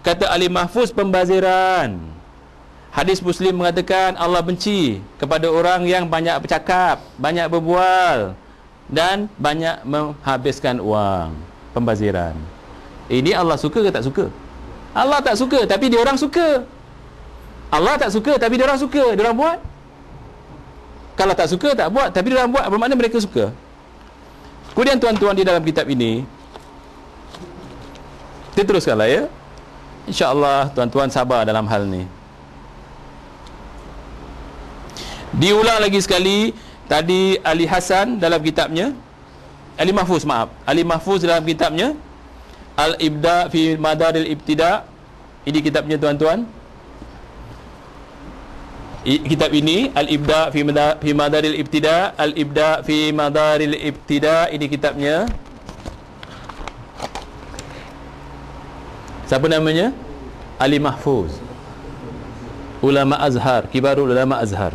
Kata ahli mahfuz, pembaziran. Hadis Muslim mengatakan Allah benci kepada orang yang banyak bercakap, banyak berbual dan banyak menghabiskan wang. Pembaziran. Ini Allah suka ke tak suka? Allah tak suka, tapi dia orang suka. Allah tak suka, tapi dia orang suka. Dia orang buat. Kalau tak suka, tak buat, tapi dia orang buat, bermakna mereka suka. Kemudian tuan-tuan, di dalam kitab ini, kita teruskanlah ya. InsyaAllah tuan-tuan sabar dalam hal ni. Diulang lagi sekali. Tadi Ali Hasan dalam kitabnya, Ali Mahfuz, maaf, Ali Mahfuz dalam kitabnya Al-Ibda fi Madaril Ibtida. Ini kitabnya tuan-tuan. Kitab ini Al-Ibda fi Madaril Ibtida, Al-Ibda fi Madaril Ibtida. Ini kitabnya. Siapa namanya? Ali Mahfuz, ulama Azhar, kibarul ulama Azhar.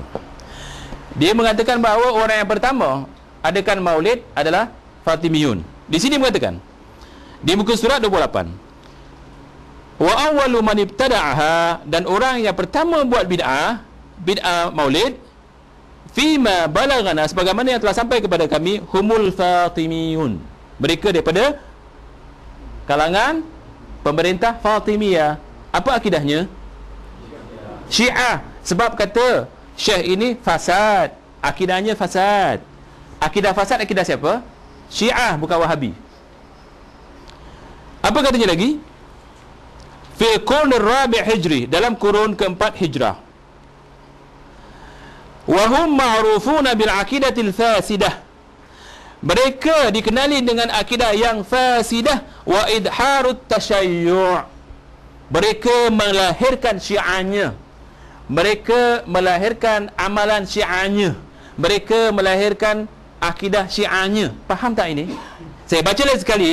Dia mengatakan bahawa orang yang pertama adakan maulid adalah Fatimiyun. Di sini mengatakan di muka surat 28, wa awwalu man ibtada'aha, dan orang yang pertama buat bid'ah maulid, fima balagana, sebagaimana yang telah sampai kepada kami, humul Fatimiyun, mereka daripada kalangan pemerintah Fatimiyah. Apa akidahnya? Syiah. Sebab kata Syekh ini fasad, akidahnya fasad. Akidah fasad, akidah siapa? Syiah, bukan Wahabi. Apa katanya lagi? Fi qurn ar-rabi' hijri, dalam kurun keempat hijrah. Wa hum ma'rufuna bil aqidatil fasidah, mereka dikenali dengan akidah yang fasidah. Wa idharut tasyayyu', mereka melahirkan syiahnya, mereka melahirkan amalan syiahnya, mereka melahirkan akidah syiahnya. Faham tak ini? Saya baca lagi sekali.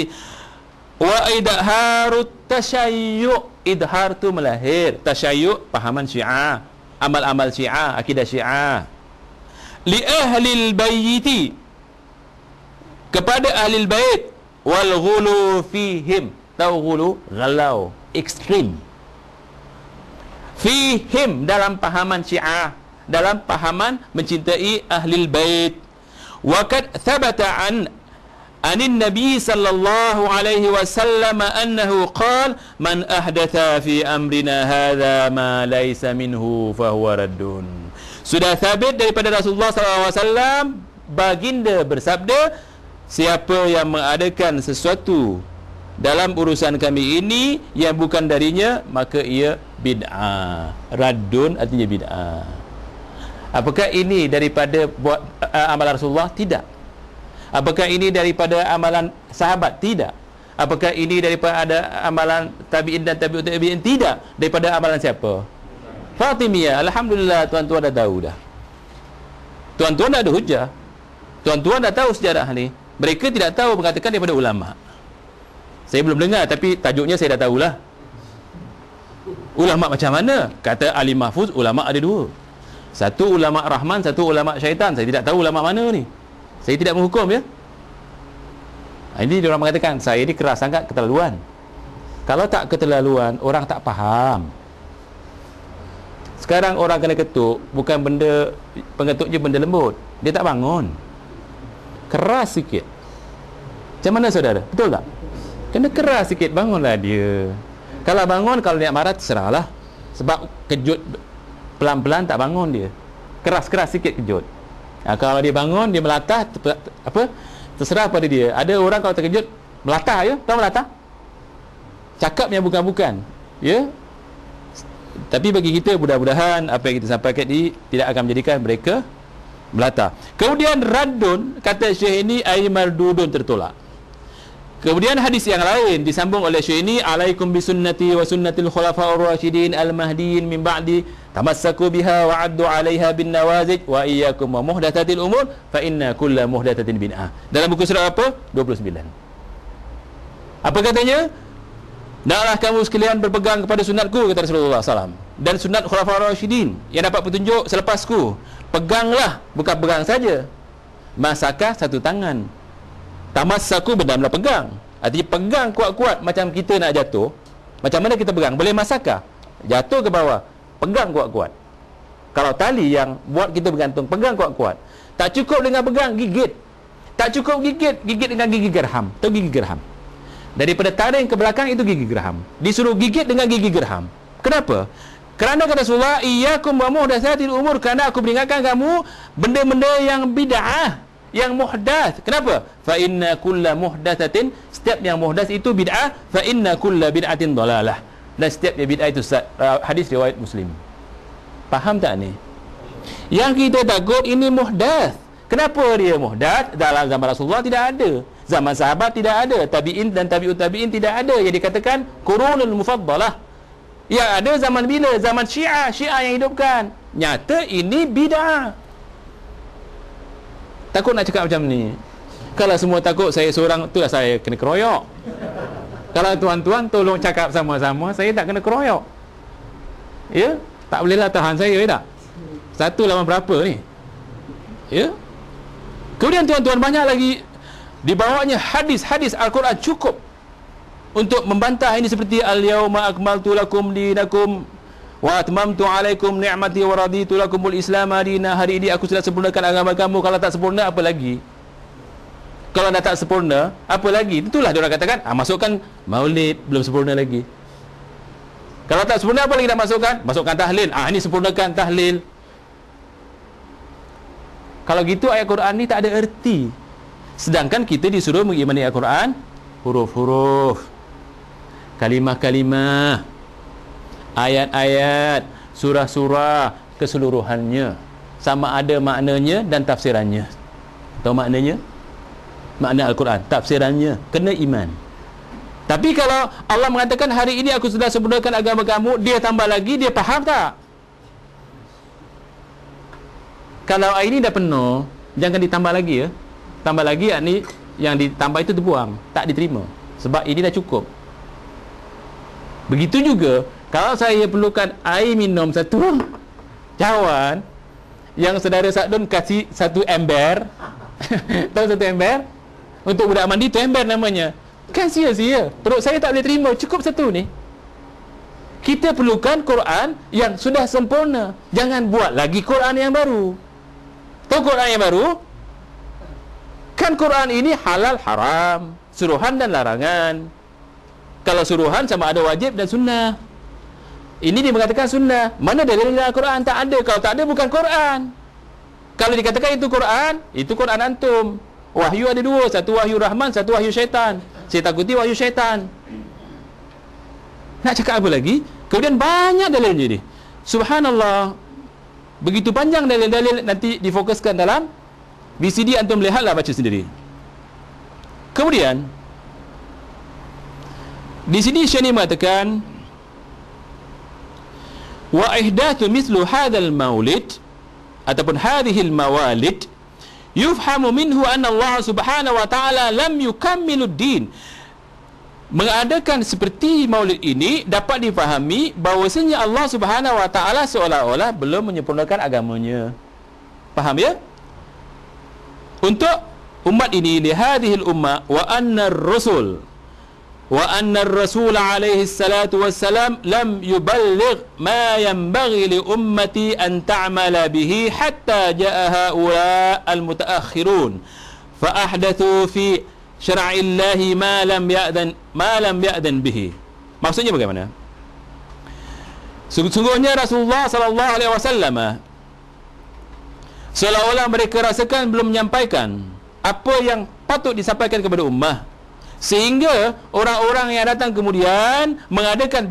Wa idharut tasyayyu', idhar tu melahir, tasyayyu' pahaman syiah, amal-amal syiah, akidah syiah. Li ahlil bayti, kepada ahlil bait, wal ghulu fihim, tahu ghulu? Galau, ekstrim. Fihim, dalam pahaman syiah, dalam pahaman mencintai ahlil bait. Wa kad thabata anin nabi sallallahu alaihi wasallam annahu qala man ahdatha fi amrina hadha ma laysa minhu fahuwa raddun. Sudah sabit daripada Rasulullah sallallahu alaihi wasallam, baginda bersabda, siapa yang mengadakan sesuatu dalam urusan kami ini yang bukan darinya, maka ia bid'ah. Raddun artinya bid'ah. Apakah ini daripada buat amalan Rasulullah? Tidak. Apakah ini daripada amalan sahabat? Tidak. Apakah ini daripada amalan tabi'in dan tabi'ut tabi'in? Tidak. Daripada amalan siapa? Fatimiyah. Alhamdulillah, tuan-tuan dah tahu dah. Tuan-tuan dah ada hujah. Tuan-tuan dah tahu sejarah ni. Mereka tidak tahu, mengatakan daripada ulama. Saya belum dengar, tapi tajuknya saya dah tahulah. Ulama macam mana? Kata Ali Mahfuz, ulama ada dua. Satu ulama Rahman, satu ulama syaitan. Saya tidak tahu ulama mana ni. Saya tidak menghukum ya. Ini dia orang mengatakan saya ni keras sangat, keterlaluan. Kalau tak keterlaluan, orang tak faham. Sekarang orang kena ketuk, bukan benda pengetuknya benda lembut. Dia tak bangun. Keras sikit. Macam mana saudara? Betul tak? Kena keras sikit, bangunlah dia. Kalau bangun, kalau dia marah, terserahlah. Sebab kejut pelan-pelan tak bangun dia. Keras-keras sikit kejut. Kalau dia bangun, dia melatah, terserah pada dia. Ada orang kalau terkejut melatah ya, tahu melatah? Cakap yang bukan-bukan. Ya. Tapi bagi kita, mudah-mudahan apa yang kita sampaikan ini tidak akan menjadikan mereka melatah. Kemudian raddun, kata Syekh ini, ay mardudun, tertolak. Kemudian hadis yang lain disambung oleh Syekh ini, alaikum bisunnati wa sunnatil khulafa'ur rasyidin al-mahdiyyin min ba'di, tamassaku biha wa 'addu 'alaiha bin nawazij wa iyyakum wa muhdatsatil umur fa inna kulla muhdatsatin bid'ah. Dalam buku surat apa? 29. Apa katanya? Hendaklah kamu sekalian berpegang kepada sunatku, kata Rasulullah SAW, dan sunat khulafa'ur rasyidin yang dapat petunjuk selepasku. Peganglah, bukan pegang saja. Masakah satu tangan. Tamassaku benar-benar pegang. Artinya pegang kuat-kuat macam kita nak jatuh. Macam mana kita pegang? Boleh masakah? Jatuh ke bawah, pegang kuat-kuat. Kalau tali yang buat kita bergantung, pegang kuat-kuat. Tak cukup dengan pegang, gigit. Tak cukup gigit dengan gigi gerham. Itu gigi gerham. Daripada taring ke belakang itu gigi gerham. Disuruh gigit dengan gigi gerham. Kenapa? Kerana kata Rasulullah, iyyakum wa muhdatsatil umur, kerana aku peringatkan kamu benda-benda yang bid'ah, yang muhdath. Kenapa? Fa inna kulla muhdatsatin, setiap yang muhdath itu bid'ah, fa inna kulla bid'atin dalalah. Dan setiap yang bid'ah itu hadis riwayat Muslim. Faham tak ni? Yang kita takut ini muhdath. Kenapa dia muhdath? Dalam zaman Rasulullah tidak ada. Zaman sahabat tidak ada. Tabi'in dan tabi'ut tabi'in tidak ada. Yang dikatakan qurunul mufaddalah. Yang ada zaman bila? Zaman Syiah. Syiah yang hidupkan. Nyata ini bid'ah. Takut nak cakap macam ni. Kalau semua takut saya seorang, itulah saya kena keroyok. Kalau tuan-tuan tolong cakap sama-sama, saya tak kena keroyok. Ya? Tak bolehlah tahan saya, ya tak? 1 lawan berapa ni? Ya? Kemudian tuan-tuan, banyak lagi dibawanya hadis-hadis Al-Quran cukup untuk membantah ini, seperti al-yauma akmaltu lakum dinakum wa atmamtu alaikum ni'mati wa raditu lakumul islam madina. Hari ini aku sudah sempurnakan agama kamu. Kalau tak sempurna, apa lagi? Kalau dah tak sempurna, apa lagi? Itulah diorang katakan, masukkan maulid, belum sempurna lagi. Kalau tak sempurna, apa lagi nak masukkan? Masukkan tahlil. Ini sempurnakan tahlil. Kalau gitu ayat Quran ni tak ada erti. Sedangkan kita disuruh mengimani Al-Quran huruf-huruf, kalimah-kalimah, ayat-ayat, surah-surah keseluruhannya, sama ada maknanya dan tafsirannya. Tahu maknanya? Makna Al-Quran, tafsirannya, kena iman. Tapi kalau Allah mengatakan hari ini aku sudah sempurnakan agama kamu, dia tambah lagi, dia faham tak? Kalau ini dah penuh, jangan ditambah lagi ya. Tambah lagi, yakni yang ditambah itu terbuang, tak diterima. Sebab ini dah cukup. Begitu juga kalau saya perlukan air minum 1 cawan, yang saudara Sakdun kasih 1 ember. Tahu 1 ember? Untuk budak mandi tu ember namanya. Kan sia-sia. Perut saya tak boleh terima. Cukup 1 ni. Kita perlukan Quran yang sudah sempurna. Jangan buat lagi Quran yang baru. Tahu Quran yang baru? Kan Quran ini halal haram, suruhan dan larangan. Kalau suruhan sama ada wajib dan sunnah. Ini dia mengatakan sunnah. Mana dalil dalam Quran? Tak ada. Kalau tak ada, bukan Quran. Kalau dikatakan itu Quran antum. Wahyu ada 2, 1 wahyu Rahman, 1 wahyu syaitan. Saya takuti wahyu syaitan. Nak cakap apa lagi? Kemudian banyak dalilnya ni. Subhanallah. Begitu panjang dalil-dalil, nanti difokuskan dalam VCD, antum lihatlah, baca sendiri. Kemudian di sini Syekh mengatakan, wa ihdathu mislu hadzal maulid ataupun hadhil mawalid yufhamu minhu anna Allah Subhanahu wa taala lam yukammilu din. Mengadakan seperti maulid ini dapat difahami bahawasanya Allah Subhanahu wa taala seolah-olah belum menyempurnakan agamanya. Faham ya? Untuk umat ini, li hadhil ummah wa anna ar-rasul alaihi salatu wassalam lam yuballigh ma yanbaghi li ummati an ta'mala bihi hatta jaa haula al-mutaakhirun fa ahdathu fi syar'illahi ma lam ya'dan bihi. Maksudnya bagaimana? Sungguhnya Rasulullah sallallahu alaihi wasallam seolah-olah mereka rasakan belum menyampaikan apa yang patut disampaikan kepada ummah, sehingga orang-orang yang datang kemudian mengadakan